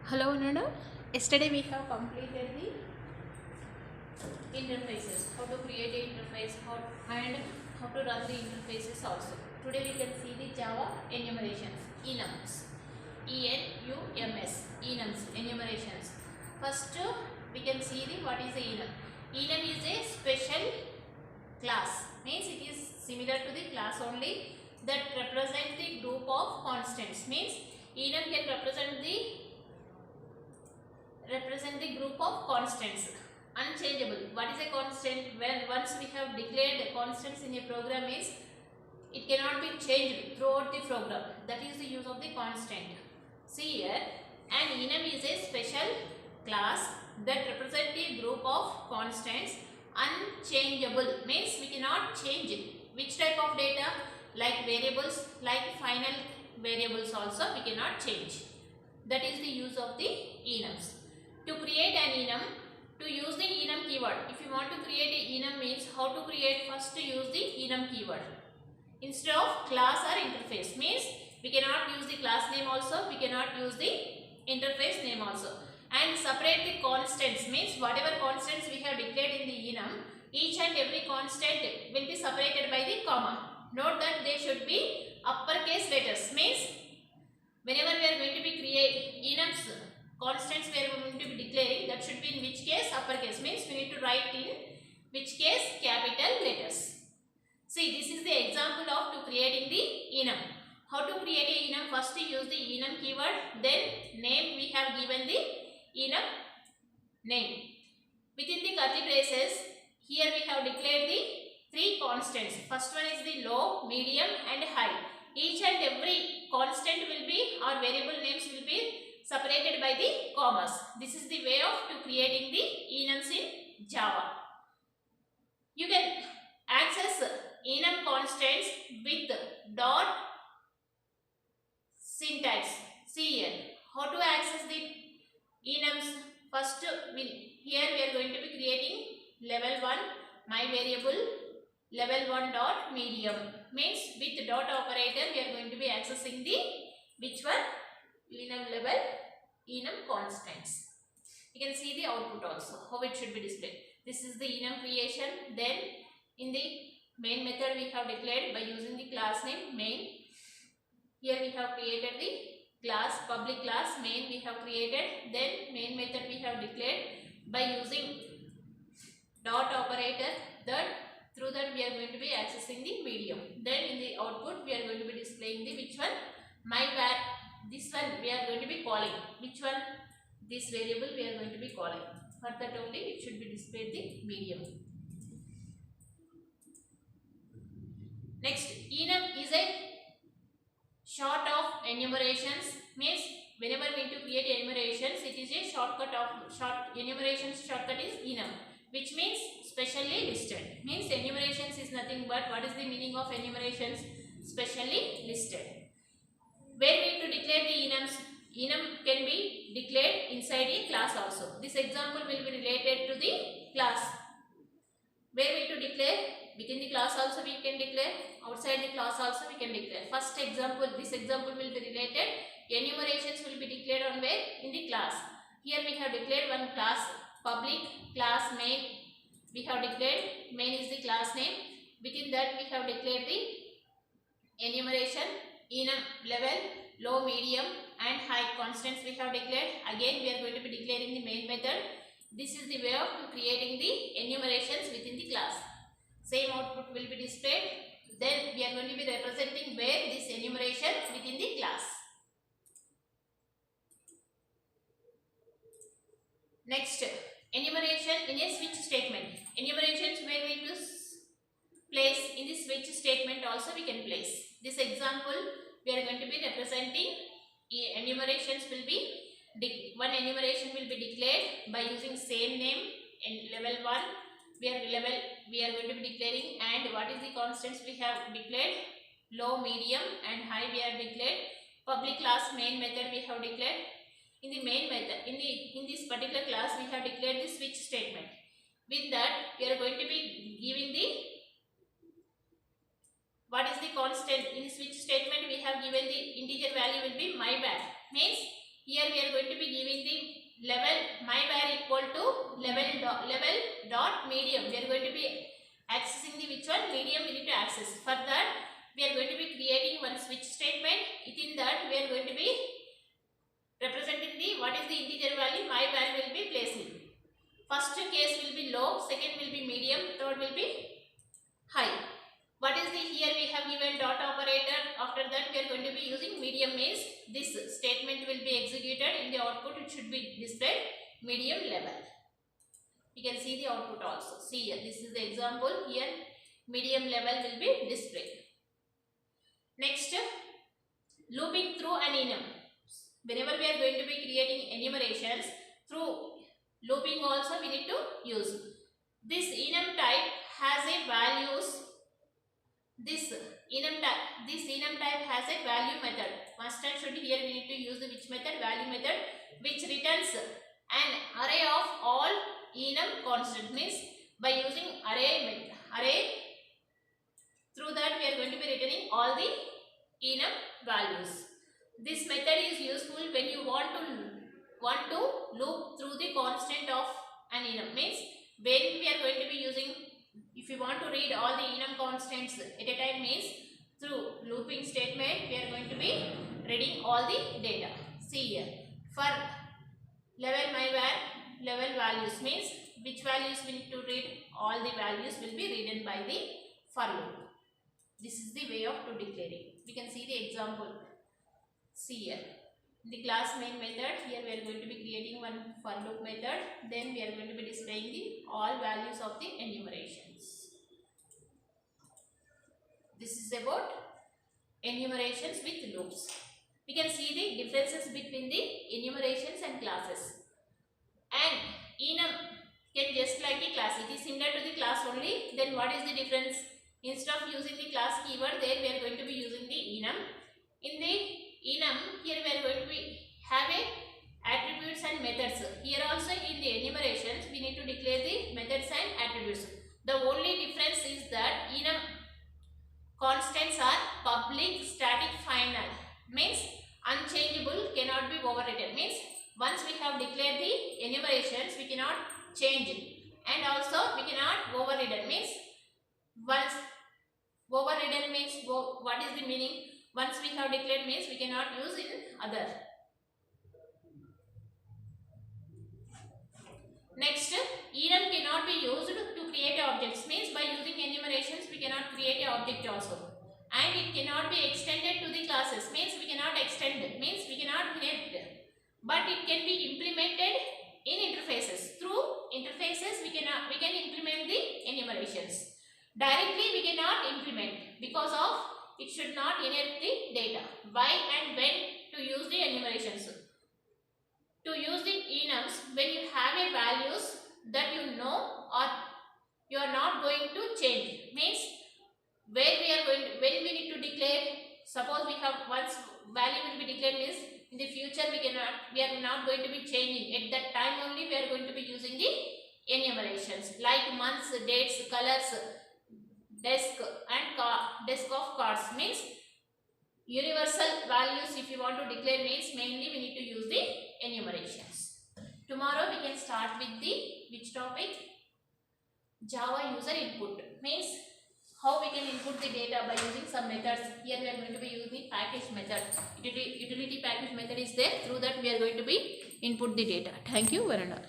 Hello, Nana. Yesterday we have completed the interfaces, how to create an interface, and how to run the interfaces also. Today we can see the Java enumerations, enums, E-N-U-M-S, enums, enumerations. First, we can see the what is the enum. Enum is a special class, means it is similar to the class only that represent the group of constants. Means enum can represent the group of constants, unchangeable. What is a constant? When once we have declared constants in a program, is it cannot be changed throughout the program. That is the use of the constant. See here, an enum is a special class that represent a group of constants, unchangeable, means we cannot change it. Which type of data? Like variables, like final variables also we cannot change. That is the use of the enums. To create an enum, to use the enum keyword. If you want to create a enum, means how to create? First, to use the enum keyword instead of class or interface. Means we cannot use the class name also, we cannot use the interface name also. And separate the constants, means whatever constants we have declared in the enum, each and every constant will be separated by the comma. Note that they should be uppercase letters. Means whenever we are going to be create enums, constants we are going to be declaring, that should be in which case? Uppercase. Means we need to write in which case? Capital letters. See, this is the example of to creating the enum. How to create a enum? First, use the enum keyword. Then name, we have given the enum name. Within the curly braces, here we have declared the three constants. First one is the low, medium and high. Each and every constant will be, or variable names will be separated by the commas. This is the way of to creating the enums in Java. You can access enum constants with dot syntax. See here, how to access the enums. First, here we are going to be creating level 1 my variable level 1 dot medium. Means with dot operator we are going to be accessing the which one? Enum level, enum constants. You can see the output also, how it should be displayed. This is the enum creation. Then in the main method we have declared by using the class name main. Here we have created the class, public class main we have created. Then main method we have declared by using dot operator. That through that we are going to be accessing the medium. Then in the output we are going to be displaying the which one? My var. This one we are going to be calling. Which one? This variable we are going to be calling. For that only it should be displayed the medium. Next, enum is a short of enumerations. Means whenever we need to create enumerations, it is a shortcut of enumerations. Shortcut is enum, which means specially listed. Means enumerations is nothing but what is the meaning of enumerations? Specially listed. Where we need to declare the enums? Enum can be declared inside a class also. This example will be related to the class. Where we need to declare? Within the class also we can declare, outside the class also we can declare. First example, this example will be related. Enumerations will be declared on where? In the class. Here we have declared one class, public class main. We have declared main is the class name. Within that we have declared the enumeration, enum level, low, medium and high constants we have declared. Again we are going to be declaring the main method. This is the way of creating the enumerations within the class. Same output will be displayed. Then we are going to be representing where this enumeration within the class. Next, enumeration in a switch statement. Enumerations where we to place in the switch statement also we can place. This example we are going to be representing enumerations will be one enumeration will be declared by using same name in level 1. We are going to be declaring, and what is the constants we have declared? Low, medium and high we have declared. Public class main method we have declared. In the main method, in this particular class we have declared the switch statement. With that we are going to be giving the what is the constant? In the switch statement we have given the integer value will be my var. Means Here we are going to be giving the level myvar equal to level dot medium. We are going to be accessing the which one? Medium we need to access. For that we are going to be creating one switch statement. Within that we are going to be representing the what is the integer value myvar will be placing. First case will be low, second will be medium, third will be high. What is the here we have given dot operator. After that we are going to be using medium means this statement will be executed. In the output it should be displayed medium level. You can see the output also. See here, this is the example. Here medium level will be displayed. Next, looping through an enum. Whenever we are going to be creating enumerations, through looping also we need to use. This enum type has a values. This enum type has a value method. Must and should here we need to use the which method? Value method, which returns an array of all enum constant. Means by using array through that we are going to be returning all the enum values. This method is useful when you want to loop through the constant of an enum. Means when we are going to be using, if you want to read all the enum constants at a time, means through looping statement we are going to be reading all the data. See here, for level myvar level values means which values we need to read, all the values will be written by the for loop. This is the way of to declaring. We can see the example. See here, the class main method, here we are going to be creating one for loop method, then we are going to be displaying the all values of the enumerations. This is about enumerations with loops. We can see the differences between the enumerations and classes. And enum can just like a class, it is similar to the class only. Then what is the difference? Instead of using the class keyword, there we are going to be using the enum. In the enum, here we are going to be have a attributes and methods. Here also in the enumerations we need to declare the methods and attributes. The only difference is that enum constants are public, static, final. Means unchangeable, cannot be overridden. Means once we have declared the enumerations we cannot change it, and also we cannot overridden. Means once overridden means what is the meaning? Once we have declared means we cannot use in other. Next, enum cannot be used to create objects. Means by using enumerations we cannot create an object also. And it cannot be extended to the classes. Means we cannot extend. Means we cannot inherit. But it can be implemented in interfaces. Through interfaces we can implement the enumerations. Directly we cannot implement because of it should not inherit the data. Why and when to use the enumerations? To use the enums, when you have a values that you know or you are not going to change. Means where we are going to, when we need to declare, suppose we have once value will be declared, means in the future we are not going to be changing. At that time only we are going to be using the enumerations like months, dates, colors, desk and desk of cards. Means universal values if you want to declare, means mainly we need to use the enumerations. Tomorrow we can start with the which topic? Java user input. Means how we can input the data by using some methods. Here we are going to be using package method. Utility package method is there. Through that we are going to be input the data. Thank you, Varana.